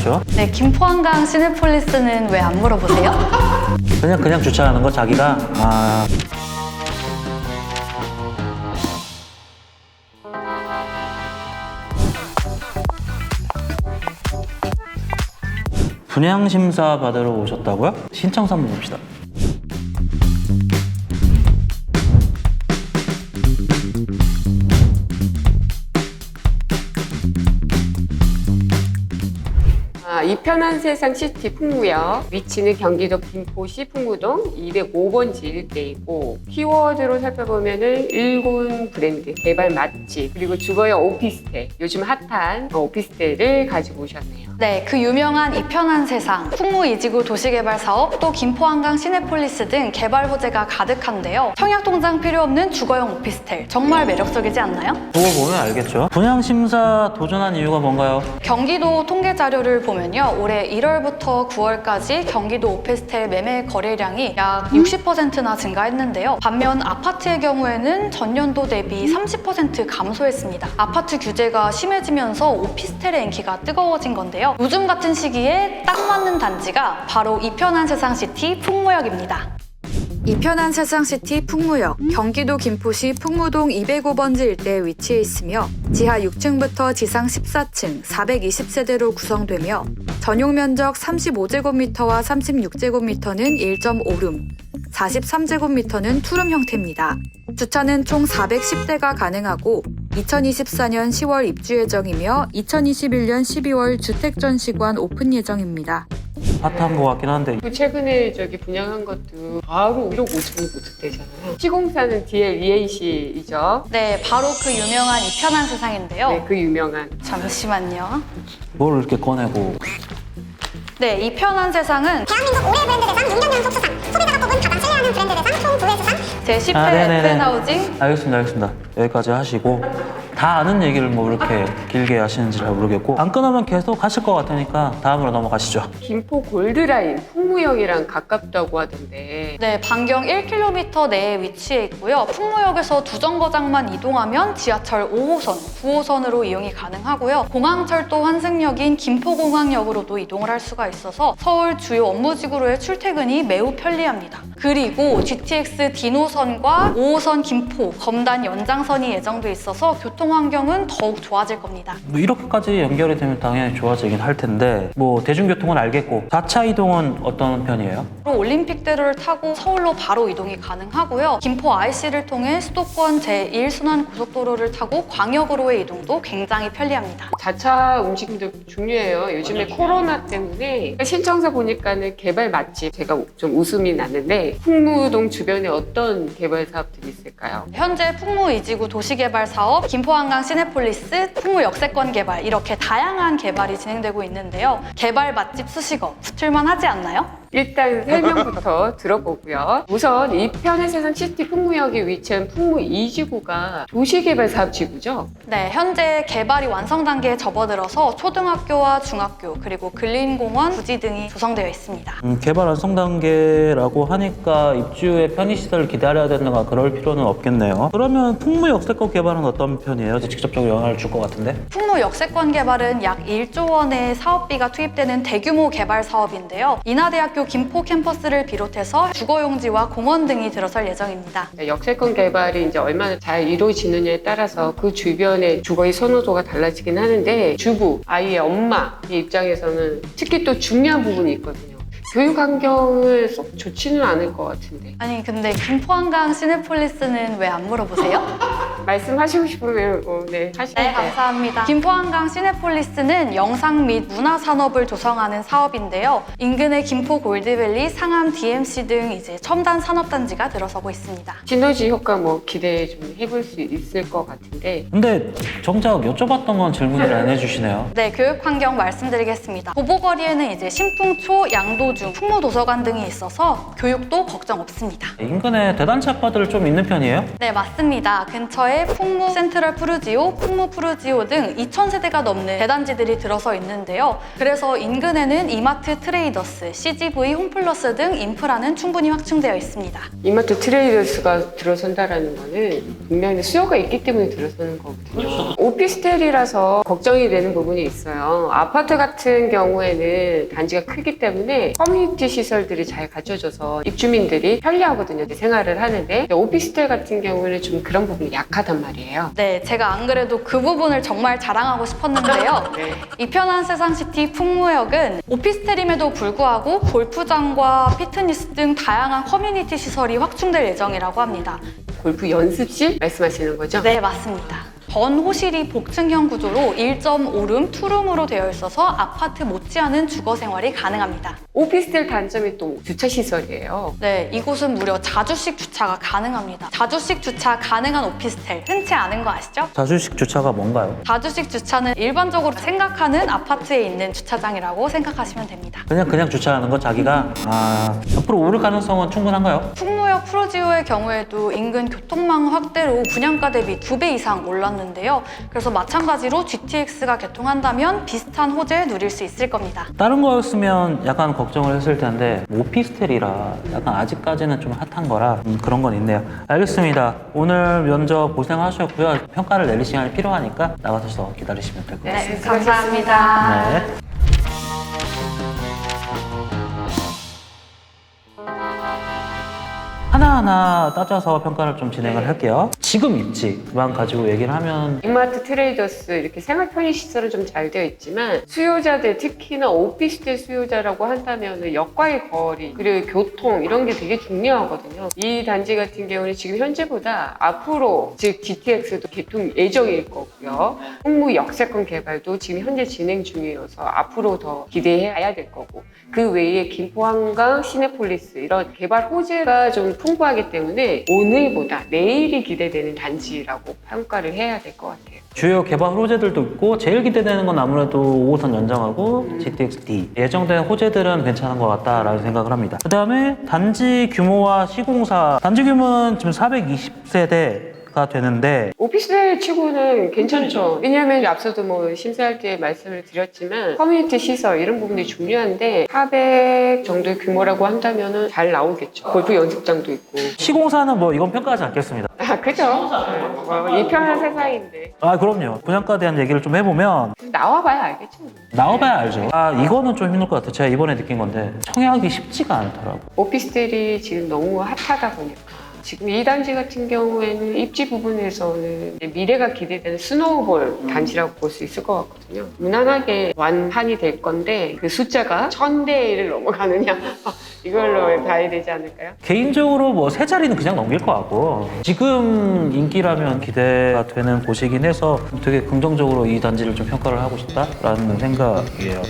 알겠죠? 네, 김포한강 시내폴리스는 왜 안 물어보세요? 그냥 주차하는 거 자기가 분양심사 받으러 오셨다고요? 신청서 한번 봅시다. 이 편한 세상 시티 풍무역, 위치는 경기도 김포시 풍무동 205번지 일대이고, 키워드로 살펴보면은 일군 브랜드, 개발 맛집, 그리고 주거용 오피스텔, 요즘 핫한 오피스텔을 가지고 오셨네요. 네, 그 유명한 이 편한 세상, 풍무 이지구 도시개발 사업, 또 김포한강 시내폴리스 등 개발 호재가 가득한데요. 청약통장 필요 없는 주거용 오피스텔, 정말 매력적이지 않나요? 보고 보면 알겠죠? 분양심사 도전한 이유가 뭔가요? 경기도 통계 자료를 보면요. 올해 1월부터 9월까지 경기도 오피스텔 매매 거래량이 약 60%나 증가했는데요. 반면 아파트의 경우에는 전년도 대비 30% 감소했습니다. 아파트 규제가 심해지면서 오피스텔의 인기가 뜨거워진 건데요. 요즘 같은 시기에 딱 맞는 단지가 바로 이 편한 세상 시티 풍무역입니다. 이 편한 세상 시티 풍무역, 경기도 김포시 풍무동 205번지 일대에 위치해 있으며 지하 6층부터 지상 14층 420세대로 구성되며 전용 면적 35제곱미터와 36제곱미터는 1.5룸, 43제곱미터는 투룸 형태입니다. 주차는 총 410대가 가능하고 2024년 10월 입주 예정이며 2021년 12월 주택전시관 오픈 예정입니다. 핫한 것 같긴 한데 최근에 분양한 것도 바로 1억 5천 고득대잖아요. 시공사는 DL EAC이죠. 네, 바로 그 유명한 이 편한 세상인데요. 네, 그 유명한. 잠시만요. 뭘 이렇게 꺼내고. 네, 이 편한 세상은 대한민국 올해 브랜드 대상 6년 연속 수상, 소비자가 뽑은 가장 신뢰하는 브랜드 대상 총 9회 수상. 제10회 네네네. FN하우징. 알겠습니다. 여기까지 하시고 다 아는 얘기를 뭐 이렇게 길게 하시는지 잘 모르겠고 안 끊으면 계속 하실 것 같으니까 다음으로 넘어가시죠. 김포 골드라인 풍무역이랑 가깝다고 하던데. 네, 반경 1km 내에 위치해 있고요. 풍무역에서 두 정거장만 이동하면 지하철 5호선, 9호선으로 이용이 가능하고요. 공항철도 환승역인 김포공항역으로도 이동을 할 수가 있어서 서울 주요 업무지구로의 출퇴근이 매우 편리합니다. 그리고 GTX 디노선과 5호선 김포, 검단 연장선이 예정돼 있어서 교통 환경은 더욱 좋아질 겁니다. 뭐 이렇게까지 연결이 되면 당연히 좋아지긴 할 텐데 뭐 대중교통은 알겠고 4차 이동은 어떤 편이에요? 올림픽대로를 타고 서울로 바로 이동이 가능하고요. 김포 IC를 통해 수도권 제1순환 고속도로를 타고 광역으로의 이동도 굉장히 편리합니다. 자차 움직임도 중요해요. 요즘에 코로나 때문에 신청서 보니까는 개발 맛집, 제가 좀 웃음이 나는데 풍무동 주변에 어떤 개발 사업들이 있을까요? 현재 풍무 이지구 도시개발 사업, 김포한강 시내폴리스, 풍무 역세권 개발 이렇게 다양한 개발이 진행되고 있는데요. 개발 맛집 수식어 붙을만 하지 않나요? 일단 설명부터 들어보고요. 우선 이 편의 세상 시티 풍무역에 위치한 풍무 2지구가 도시개발 사업지구죠? 네, 현재 개발이 완성 단계에 접어들어서 초등학교와 중학교 그리고 근린공원, 부지 등이 조성되어 있습니다. 개발 완성 단계라고 하니까 입주에 편의시설을 기다려야 된다가 그럴 필요는 없겠네요. 그러면 풍무 역세권 개발은 어떤 편이에요? 직접적으로 영향을 줄 것 같은데? 풍무 역세권 개발은 약 1조 원의 사업비가 투입되는 대규모 개발 사업인데요. 인하대학교 김포 캠퍼스를 비롯해서 주거용지와 공원 등이 들어설 예정입니다. 역세권 개발이 이제 얼마나 잘 이루어지느냐에 따라서 그 주변의 주거의 선호도가 달라지긴 하는데 주부, 아이의 엄마의 입장에서는 특히 또 중요한 부분이 있거든요. 교육 환경을 썩 좋지는 않을 것 같은데. 아니 근데 김포한강 시내폴리스는 왜 안 물어보세요? 말씀하시고 싶으면 네, 하시면 네, 돼요. 감사합니다. 김포한강 시내폴리스는 영상 및 문화산업을 조성하는 사업인데요. 인근의 김포 골드밸리, 상암 DMC 등 이제 첨단 산업단지가 들어서고 있습니다. 시너지 효과 뭐 기대 좀 해볼 수 있을 것 같은데. 근데 정작 여쭤봤던 건 질문을 안 해주시네요. 네, 교육 환경 말씀드리겠습니다. 보보거리에는 이제 신풍초, 양도주, 중 풍무도서관 등이 있어서 교육도 걱정 없습니다. 인근에 대단지 아파트를 좀 있는 편이에요? 네, 맞습니다. 근처에 풍무 센트럴 푸르지오, 풍무 푸르지오 등 2,000세대가 넘는 대단지들이 들어서 있는데요. 그래서 인근에는 이마트 트레이더스, CGV 홈플러스 등 인프라는 충분히 확충되어 있습니다. 이마트 트레이더스가 들어선다라는 거는 분명히 수요가 있기 때문에 들어서는 거거든요. 오피스텔이라서 걱정이 되는 부분이 있어요. 아파트 같은 경우에는 단지가 크기 때문에 커뮤니티 시설들이 잘 갖춰져서 입주민들이 편리하거든요. 생활을 하는데 오피스텔 같은 경우는 좀 그런 부분이 약하단 말이에요. 네, 제가 안 그래도 그 부분을 정말 자랑하고 싶었는데요. 네. 이편한 세상시티 풍무역은 오피스텔임에도 불구하고 골프장과 피트니스 등 다양한 커뮤니티 시설이 확충될 예정이라고 합니다. 골프 연습실 말씀하시는 거죠? 네, 맞습니다. 전호실이 복층형 구조로 1.5룸, 2룸으로 되어 있어서 아파트 못지않은 주거 생활이 가능합니다. 오피스텔 단점이 또 주차 시설이에요. 네, 이곳은 무려 자주식 주차가 가능합니다. 자주식 주차 가능한 오피스텔, 흔치 않은 거 아시죠? 자주식 주차가 뭔가요? 자주식 주차는 일반적으로 생각하는 아파트에 있는 주차장이라고 생각하시면 됩니다. 그냥 주차하는 거 자기가 옆으로 오를 가능성은 충분한가요? 풍무역 프로지오의 경우에도 인근 교통망 확대로 분양가 대비 2배 이상 올랐는데요. 그래서 마찬가지로 GTX가 개통한다면 비슷한 호재 누릴 수 있을 겁니다. 다른 거였으면 약간 걱정을 했을 텐데 오피스텔이라 약간 아직까지는 좀 핫한 거라 그런 건 있네요. 알겠습니다. 오늘 면접 고생하셨고요. 평가를 내릴 시간이 필요하니까 나가서 기다리시면 될 것 같습니다. 네, 감사합니다. 네. 하나하나 따져서 평가를 좀 진행을 할게요. 지금 입지만 가지고 얘기를 하면 이마트 트레이더스 이렇게 생활 편의 시설은 좀 잘 되어 있지만 수요자들 특히나 오피스텔 수요자라고 한다면 역과의 거리 그리고 교통 이런 게 되게 중요하거든요. 이 단지 같은 경우는 지금 현재보다 앞으로 즉 GTX도 개통 예정일 거고요. 풍무 역세권 개발도 지금 현재 진행 중이어서 앞으로 더 기대해야 될 거고 그 외에 김포 한강 시내폴리스 이런 개발 호재가 좀 풍부하기 때문에 오늘보다 내일이 기대되는 단지라고 평가를 해야 될 것 같아요. 주요 개발 호재들도 있고 제일 기대되는 건 아무래도 5호선 연장하고 GTX-D 예정된 호재들은 괜찮은 것 같다라는 생각을 합니다. 그 다음에 단지 규모와 시공사 단지 규모는 지금 420세대가 되는데 오피스텔 치고는 괜찮죠. 왜냐하면 앞서도 뭐 심사할 때 말씀을 드렸지만 커뮤니티 시설 이런 부분이 중요한데 400 정도의 규모라고 한다면 잘 나오겠죠. 골프 연습장도 있고. 시공사는 뭐 이건 평가하지 않겠습니다. 아, 그죠? 이 편한 세상인데. 그럼요. 분양가에 대한 얘기를 좀 해보면 나와봐야 알겠죠. 나와봐야 알죠. 이거는 좀 힘들 것 같아요. 제가 이번에 느낀 건데 청약이 쉽지가 않더라고요. 오피스텔이 지금 너무 핫하다 보니까 지금 이 단지 같은 경우에는 입지 부분에서는 미래가 기대되는 스노우볼 단지라고 볼 수 있을 것 같거든요. 무난하게 완판이 될 건데 그 숫자가 1000대 1을 넘어가느냐 이걸로 봐야 되지 않을까요? 개인적으로 뭐 세 자리는 그냥 넘길 것 같고 지금 인기라면 기대가 되는 곳이긴 해서 되게 긍정적으로 이 단지를 좀 평가를 하고 싶다라는 생각이에요.